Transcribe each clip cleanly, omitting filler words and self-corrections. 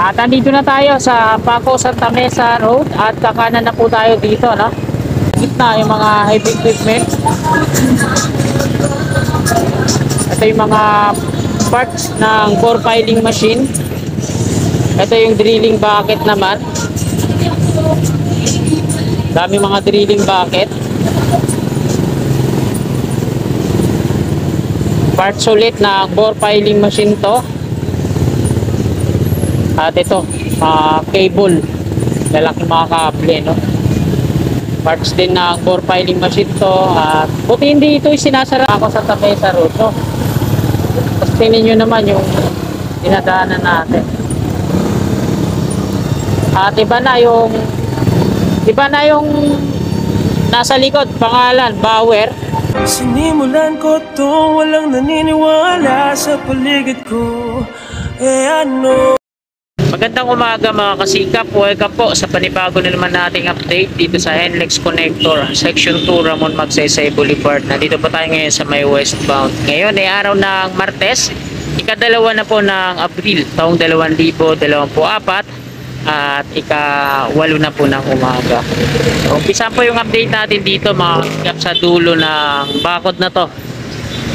At andito na tayo sa Paco Santa Mesa Road at kakanan na po tayo dito, no? Gitna yung mga heavy equipment. Ito yung mga parts ng core piling machine. Ito yung drilling bucket naman. Dami mga drilling bucket. Parts ulit na core piling machine to. At ito, cable, lalaking mga kable, no? Parts din ng core piling machine to. At buti hindi ito sinasara ako sa Santa Mesa Road, no? Tapos tingnan nyo naman yung dinadaanan natin. At iba na yung nasa likod, pangalan, Bauer. Sinimulan ko to, walang naniniwala sa paligid ko. Ano? Magandang umaga mga kasikap. Welcome po sa panibago na naman nating update dito sa NLEX Connector Section 2 Ramon Magsaysay Boulevard. Nandito po tayo ngayon sa may westbound. Ngayon ay araw ng Martes, ikadalawa na po ng Abril taong 2024 at ika-8 na po ng umaga. So, umpisa po yung update natin dito mga kasikap sa dulo ng bakod na to.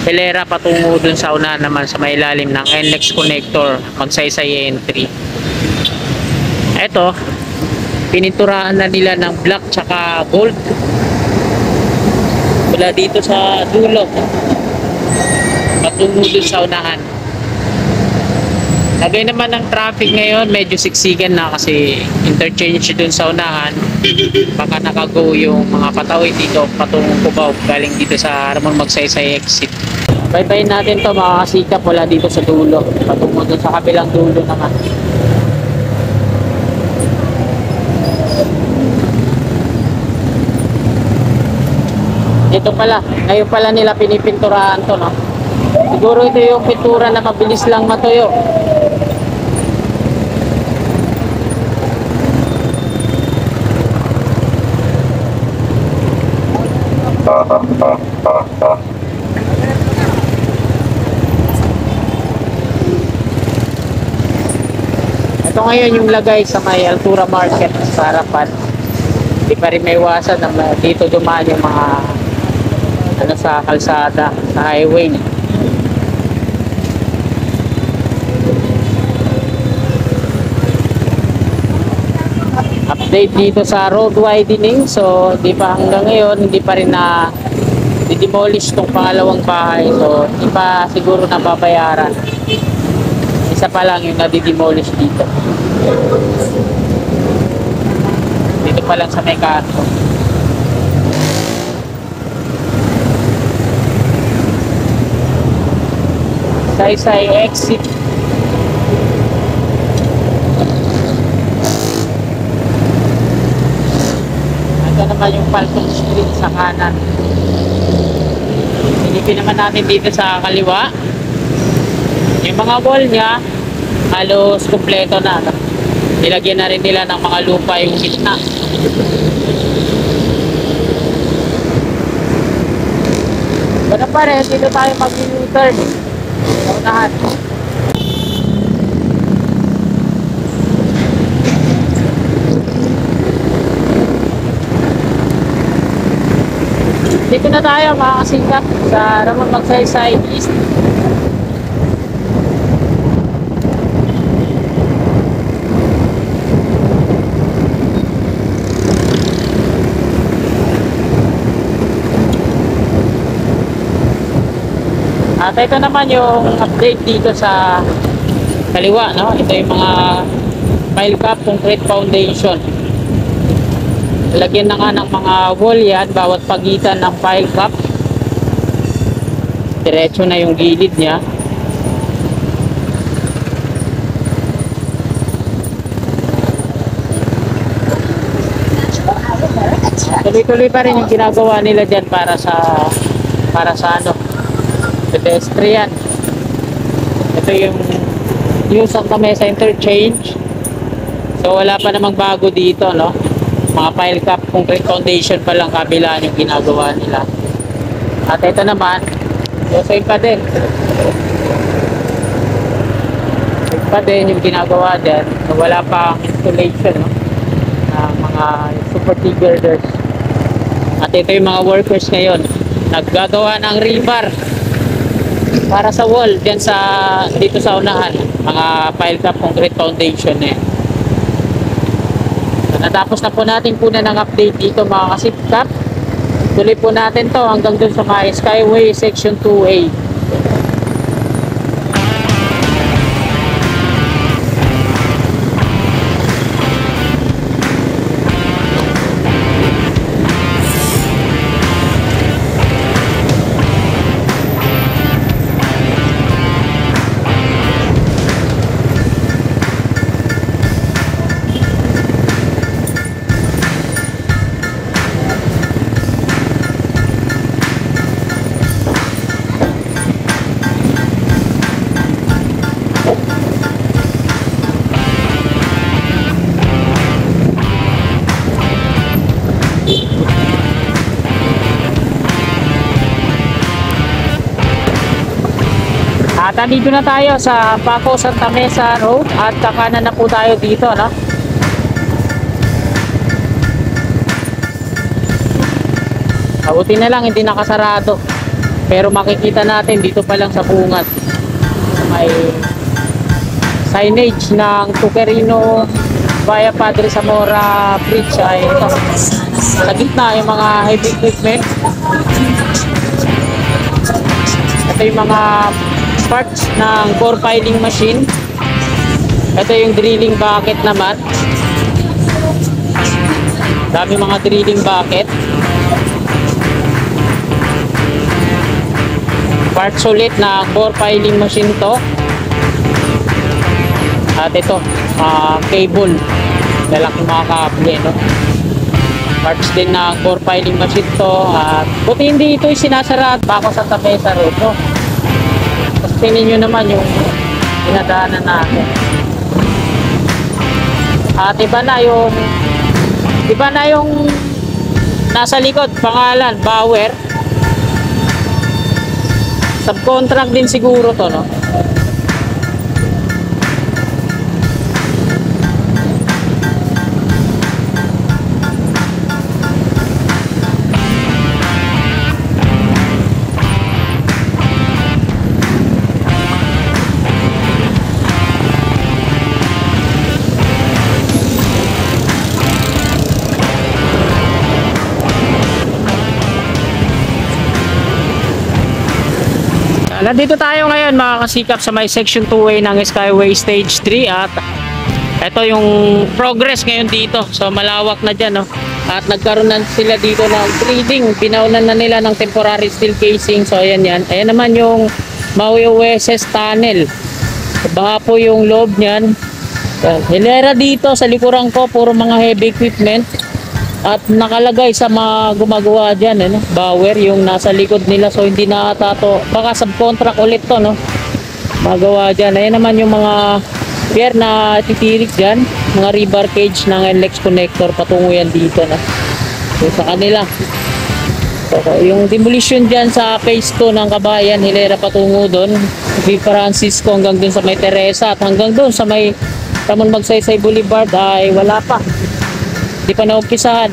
Hilera patungo dun sa unahan naman sa may ilalim ng NLEX Connector Magsaysay Entry. Ito, pininturahan na nila ng black tsaka gold mula dito sa dulo patungo dun sa unahan. Lagay naman ng traffic ngayon, medyo siksikan na kasi interchange dun sa unahan. Baka nakago yung mga patawid dito patungong Cubao galing dito sa Ramon Magsaysay exit. Baybayin natin to mga kasikap, wala dito sa dulo patungo dun sa kabilang dulo naman. Ito pala, ngayon pala nila pinipinturahan to, no? Siguro ito yung pintura na mabilis lang matuyo. Ito ngayon yung lagay sa may Altura Market sa harapan. Hindi pa rin may iwasan na dito dumaan yung mga sa kalsada, sa highway. Update dito sa road widening. So hindi pa hanggang ngayon, hindi pa rin na di-demolish tong pangalawang bahay. So hindi pa siguro nababayaran. Isa pa lang yung nadi-demolish dito. Dito pa lang sa may kanto. Saysay exit. Ito naman yung Falcon Street sa kanan. Silipin naman natin dito sa kaliwa. Yung mga wall niya halos kumpleto na. Nilagyan na rin nila ng mga lupa yung gitna. Ganun pa rin, dito tayo mag-U-turn. Unahan. Dito na tayo mga kasikap sa Ramon Magsaysay East. At ito naman yung update dito sa kaliwa, no? Ito yung mga pile cap concrete foundation. Lagyan na nga ng mga wall yan, bawat pagitan ng pile cap. Diretso na yung gilid niya. Tuloy-tuloy pa rin yung ginagawa nila dyan para sa ano, pedestrian. Ito yung Santa Mesa interchange. So wala pa namang bago dito, no? Mga pile cap concrete foundation pa lang kabilaan yung ginagawa nila. At ito naman, so same pa din. pa din yung ginagawa dyan. Wala pa installation, no? Ng mga super girders. At ito yung mga workers ngayon. Naggagawa ng rebar para sa wall dyan sa, dito sa unahan. Mga pile top concrete foundation na yan. So, natapos na po natin kunan ng update dito mga kasikap. Tuloy po natin to hanggang dun sa mga Skyway Section 2A. At nandito na tayo sa Paco Santa Mesa Road at kakanan na po tayo dito, no? Abuti na lang hindi nakasarado. Pero makikita natin dito pa lang sa bungad. May signage ng Tuquerino via Padre Zamora Bridge ay ito. Sa gitna yung mga heavy equipment. Ito yung mga parts ng core piling machine. Ito yung drilling bucket naman. Dami mga drilling bucket. Parts ulit na core piling machine to. At ito, cable. Lalaking mga kable, no? Parts din na core piling machine to. At buti hindi ito yung sinasara at Paco Santa Mesa Road, no? Tingnan nyo naman yung pinadaanan natin. At iba na yung nasa likod, pangalan, Bauer. Subcontract din siguro to, no? Nandito tayo ngayon mga kasikap sa may section 2A ng Skyway Stage 3 at ito yung progress ngayon dito. So malawak na dyan, no? At nagkaroon na sila dito ng treating. Pinaunan na nila ng temporary steel casing. So ayan yan. Ayan naman yung Maui OSS tunnel. Baha po yung loob nyan. Hilera dito sa likuran ko, puro mga heavy equipment. At nakalagay sa mga gumagawa dyan, no? Bauer yung nasa likod nila. So hindi na tato. Baka subcontract ulit to, no? Magawa dyan. Ayan naman yung mga pier na titirik dyan. Mga rebar cage ng NLEX connector. Patungo yan dito, no? So sa kanila. So yung demolition dyan sa phase 2 ng Kabayan, Hilera patungo doon. V. Francisco hanggang doon sa may Teresa. At hanggang doon sa may Ramon Magsaysay Boulevard ay wala pa. Hindi pa naumpisahan.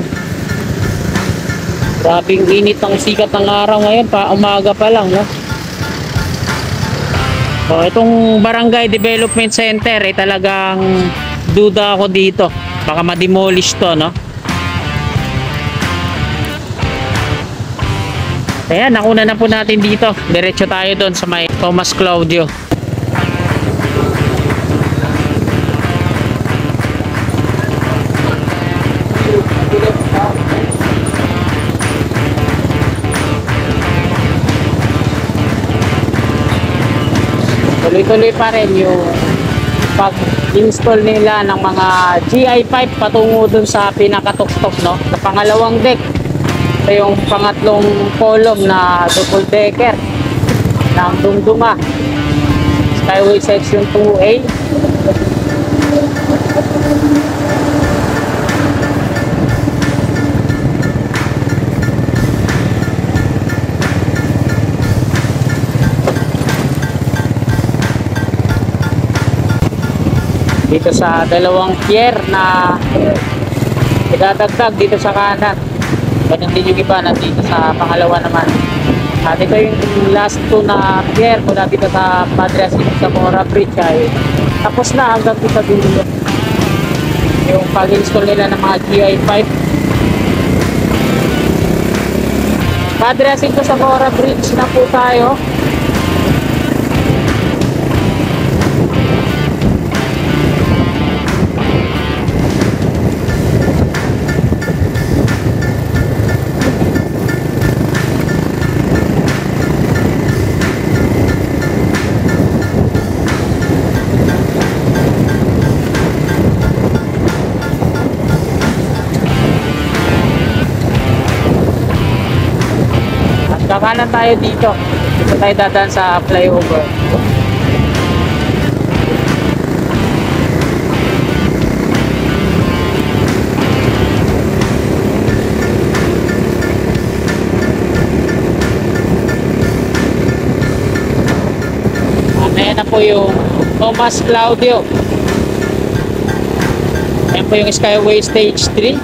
Grabing init ng sikat ng araw ngayon, pa umaga pa lang, no? So, itong Barangay Development Center ay talagang duda ako dito. Baka ma-demolish to, no? Ayan, nakuna na po natin dito. Diretso tayo doon sa may Tomas Claudio. Tuloy-tuloy pa rin yung pag-install nila ng mga GI pipe patungo dun sa pinakatuktok, no? Sa pangalawang deck. Ito yung pangatlong column na double decker ng Dumduma Skyway Section 2A. dito sa dalawang pier na idadagdag dito sa kanan. Ganun din yung iba nandito sa pangalawa naman. At ito yung last two na pier mula dito sa Padre Jacinto Zamora Bridge ay tapos na hanggang dito dito. Yung pag-install nila ng mga GI pipe. Padre Jacinto Zamora Bridge na po tayo. Kakanan tayo dito. Dito tayo dadaan sa flyover. Ayan na po yung Tomas Claudio. Ayan po yung Skyway Stage 3.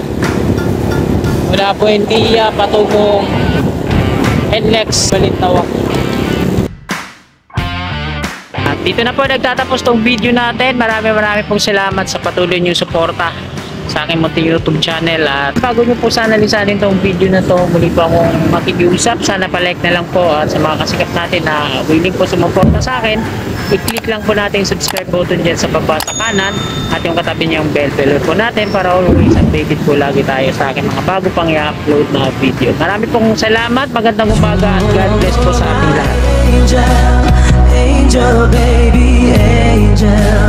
Mula Buendia patungong NLEX Balintawak. At dito na po nagtatapos tong video natin. Marami pong salamat sa patuloy niyong suporta sa aking munting YouTube channel. At bago niyo po sana lisanin tong video na to, muli po akong makikiusap. Sana pa-like na lang po. At sa mga kasikap natin na willing po sumuporta sa akin, i-click lang po natin yung subscribe button dyan sa baba sa kanan at yung katabi niyang bell po natin para always updated po lagi tayo sa aking mga bago pang i-upload na video. Marami pong salamat, magandang umaga at God bless po sa ating lahat. Angel, angel, baby, angel.